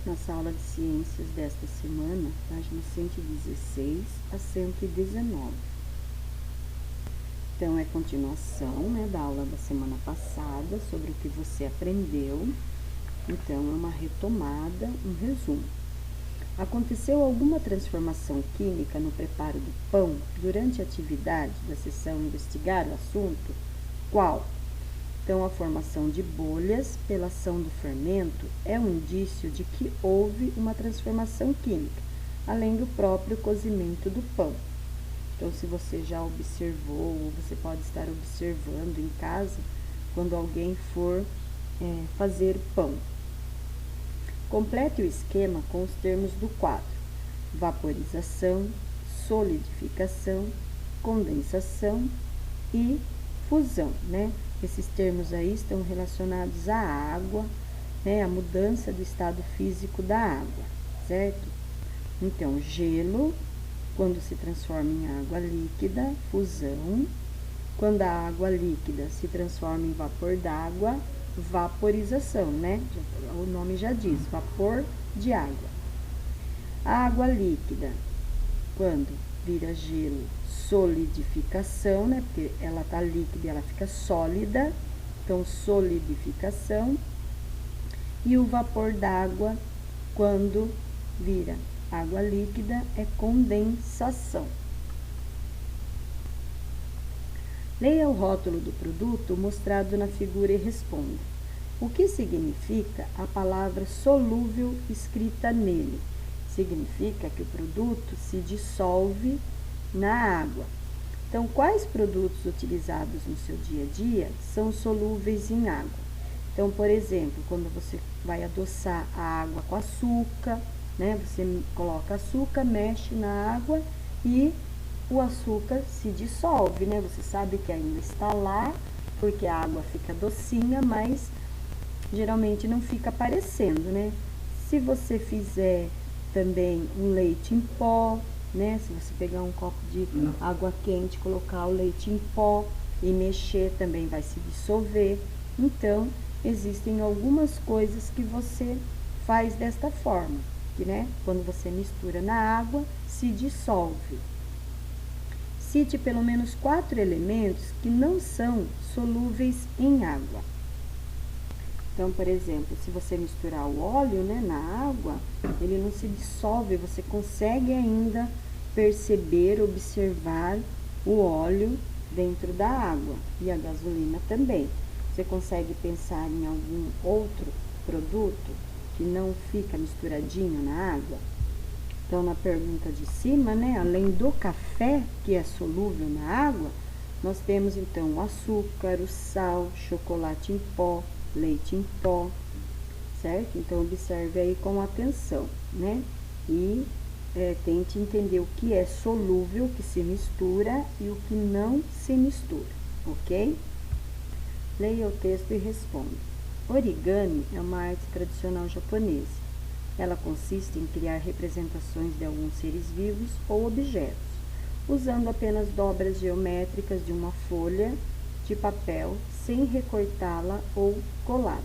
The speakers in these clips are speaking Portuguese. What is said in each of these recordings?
Nossa aula de ciências desta semana, páginas 116 a 119. Então, é continuação, da aula da semana passada, sobre o que você aprendeu. Então, é uma retomada, um resumo. Aconteceu alguma transformação química no preparo do pão durante a atividade da sessão investigar o assunto? Qual? Então, a formação de bolhas pela ação do fermento é um indício de que houve uma transformação química, além do próprio cozimento do pão. Então, se você já observou, ou você pode estar observando em casa, quando alguém for fazer pão. Complete o esquema com os termos do quadro: vaporização, solidificação, condensação e fusão, Esses termos aí estão relacionados à água, a mudança do estado físico da água, certo? Então, gelo, quando se transforma em água líquida, fusão. Quando a água líquida se transforma em vapor d'água, vaporização, O nome já diz, vapor de água. A água líquida, quando vira gelo, solidificação, Porque ela está líquida e ela fica sólida, então solidificação. E o vapor d'água, quando vira água líquida, é condensação. Leia o rótulo do produto mostrado na figura e responda: o que significa a palavra solúvel escrita nele? Significa que o produto se dissolve na água. Então, quais produtos utilizados no seu dia a dia são solúveis em água? Então, por exemplo, quando você vai adoçar a água com açúcar, Você coloca açúcar, mexe na água e o açúcar se dissolve, Você sabe que ainda está lá, porque a água fica docinha, mas geralmente não fica aparecendo, Se você fizer também um leite em pó, Se você pegar um copo de água quente, colocar o leite em pó e mexer, também vai se dissolver. Então, existem algumas coisas que você faz desta forma, que, quando você mistura na água, se dissolve. Cite pelo menos 4 elementos que não são solúveis em água. Então, por exemplo, se você misturar o óleo, na água, ele não se dissolve, você consegue ainda perceber, observar o óleo dentro da água, e a gasolina também. Você consegue pensar em algum outro produto que não fica misturadinho na água? Então, na pergunta de cima, além do café, que é solúvel na água, nós temos então o açúcar, o sal, chocolate em pó, leite em pó, certo? Então, observe aí com atenção, E tente entender o que é solúvel, o que se mistura e o que não se mistura, ok? Leia o texto e responda. Origami é uma arte tradicional japonesa. Ela consiste em criar representações de alguns seres vivos ou objetos, usando apenas dobras geométricas de uma folha de papel, sem recortá-la ou colá-la.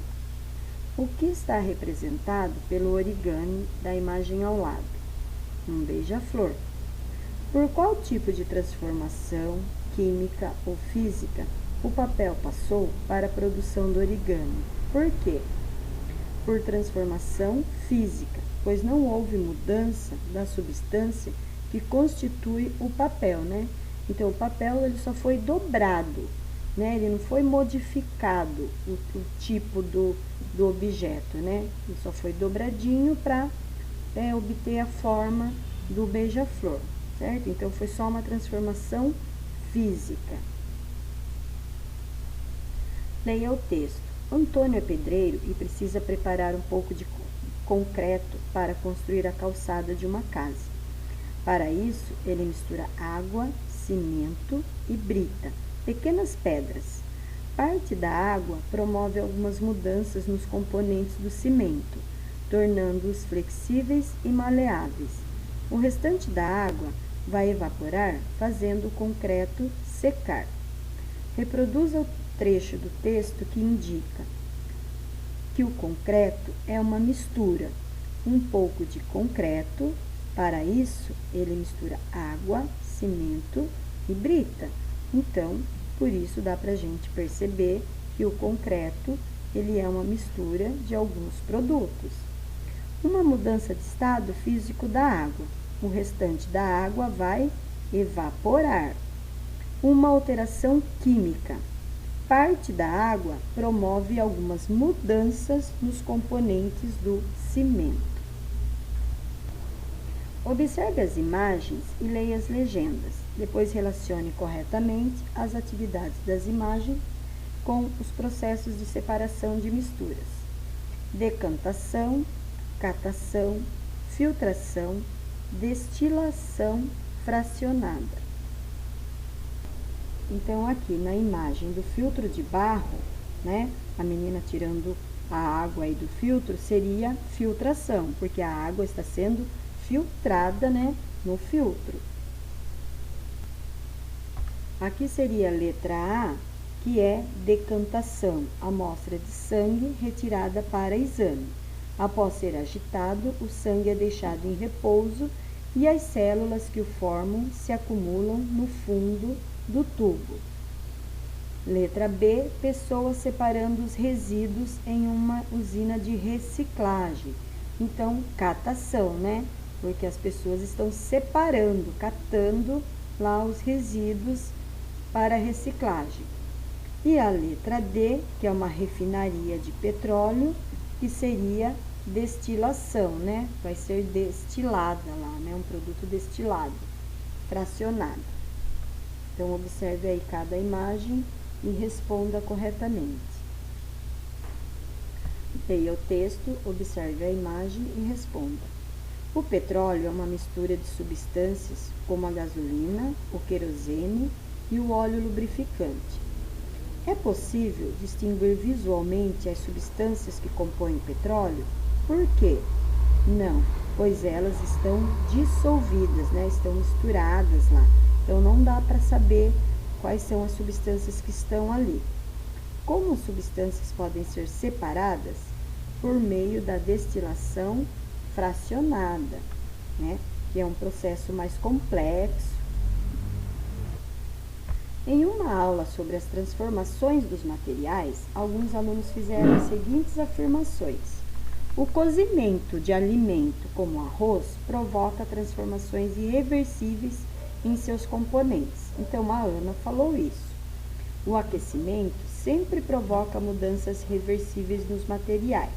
O que está representado pelo origami da imagem ao lado? Um beija-flor. Por qual tipo de transformação, química ou física, o papel passou para a produção do origami? Por quê? Por transformação física, pois não houve mudança da substância que constitui o papel, Então, o papel ele só foi dobrado, Ele não foi modificado o tipo do objeto, Ele só foi dobradinho para obter a forma do beija-flor, certo? Então, foi só uma transformação física. Leia o texto. Antônio é pedreiro e precisa preparar um pouco de concreto para construir a calçada de uma casa. Para isso, ele mistura água, cimento e brita, pequenas pedras. Parte da água promove algumas mudanças nos componentes do cimento, tornando-os flexíveis e maleáveis. O restante da água vai evaporar, fazendo o concreto secar. Reproduza o trecho do texto que indica que o concreto é uma mistura. um pouco de concreto. Para isso, ele mistura água, cimento e brita. Então, por isso dá para a gente perceber que o concreto ele é uma mistura de alguns produtos. Uma mudança de estado físico da água. O restante da água vai evaporar. Uma alteração química. Parte da água promove algumas mudanças nos componentes do cimento. Observe as imagens e leia as legendas. Depois relacione corretamente as atividades das imagens com os processos de separação de misturas. Decantação, catação, filtração, destilação fracionada. Então, aqui na imagem do filtro de barro, né, a menina tirando a água aí do filtro, seria filtração, porque a água está sendo filtrada, né, no filtro. Aqui seria a letra A, que é decantação, amostra de sangue retirada para exame. Após ser agitado, o sangue é deixado em repouso e as células que o formam se acumulam no fundo do tubo. Letra B, pessoas separando os resíduos em uma usina de reciclagem. Então, catação, né? Porque as pessoas estão separando, catando lá os resíduos para reciclagem. E a letra D, que é uma refinaria de petróleo, que seria destilação, né? Vai ser destilada lá, né? Um produto destilado, fracionado. Então, observe aí cada imagem e responda corretamente. Leia o texto, observe a imagem e responda. O petróleo é uma mistura de substâncias como a gasolina, o querosene e o óleo lubrificante. É possível distinguir visualmente as substâncias que compõem o petróleo? Por quê? Não, pois elas estão dissolvidas, né? Estão misturadas lá. Então, não dá para saber quais são as substâncias que estão ali. Como as substâncias podem ser separadas? Por meio da destilação fracionada, né? Que é um processo mais complexo. Em uma aula sobre as transformações dos materiais, alguns alunos fizeram as seguintes afirmações. O cozimento de alimento como arroz provoca transformações irreversíveis em seus componentes. Então, a Ana falou isso. O aquecimento sempre provoca mudanças reversíveis nos materiais.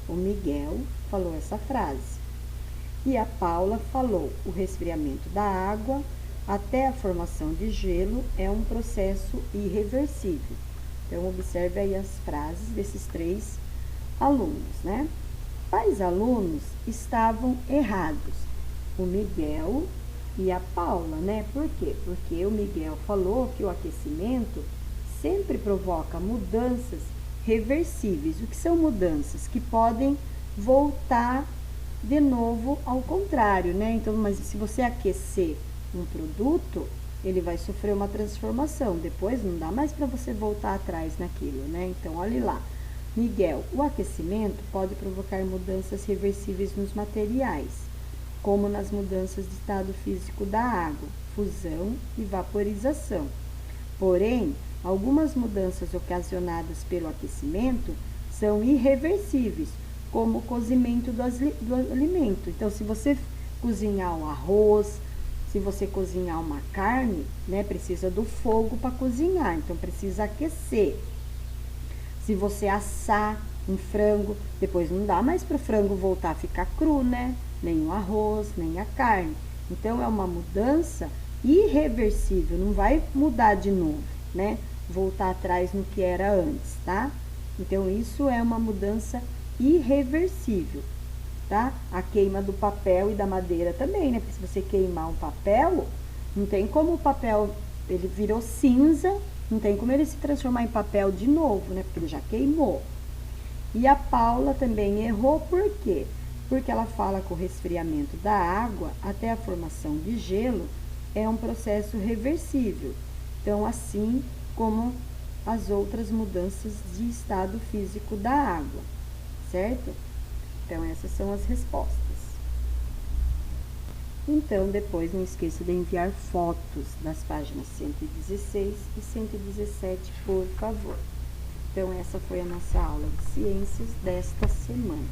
O Miguel falou essa frase. E a Paula falou, o resfriamento da água até a formação de gelo é um processo irreversível. Então, observe aí as frases desses 3 alunos, né? Quais alunos estavam errados? O Miguel e a Paula, né? Por quê? Porque o Miguel falou que o aquecimento sempre provoca mudanças reversíveis. O que são mudanças? Que podem voltar de novo ao contrário, né? Então, mas se você aquecer um produto, ele vai sofrer uma transformação. Depois não dá mais para você voltar atrás naquilo, né? Então, olhe lá. Miguel, o aquecimento pode provocar mudanças reversíveis nos materiais, como nas mudanças de estado físico da água, fusão e vaporização. Porém, algumas mudanças ocasionadas pelo aquecimento são irreversíveis, como o cozimento do alimento. Então, se você cozinhar um arroz, se você cozinhar uma carne, né, precisa do fogo para cozinhar, então precisa aquecer. Se você assar um frango, depois não dá mais para o frango voltar a ficar cru, né? Nem o arroz, nem a carne. Então, é uma mudança irreversível, não vai mudar de novo, né? Voltar atrás no que era antes, tá? Então, isso é uma mudança irreversível, tá? A queima do papel e da madeira também, né? Porque se você queimar um papel, não tem como o papel, ele virou cinza, não tem como ele se transformar em papel de novo, né? Porque ele já queimou. E a Paula também errou, por quê? Porque ela fala que o resfriamento da água até a formação de gelo é um processo reversível. Então, assim como as outras mudanças de estado físico da água, certo? Então, essas são as respostas. Então, depois não esqueça de enviar fotos das páginas 116 e 117, por favor. Então, essa foi a nossa aula de ciências desta semana.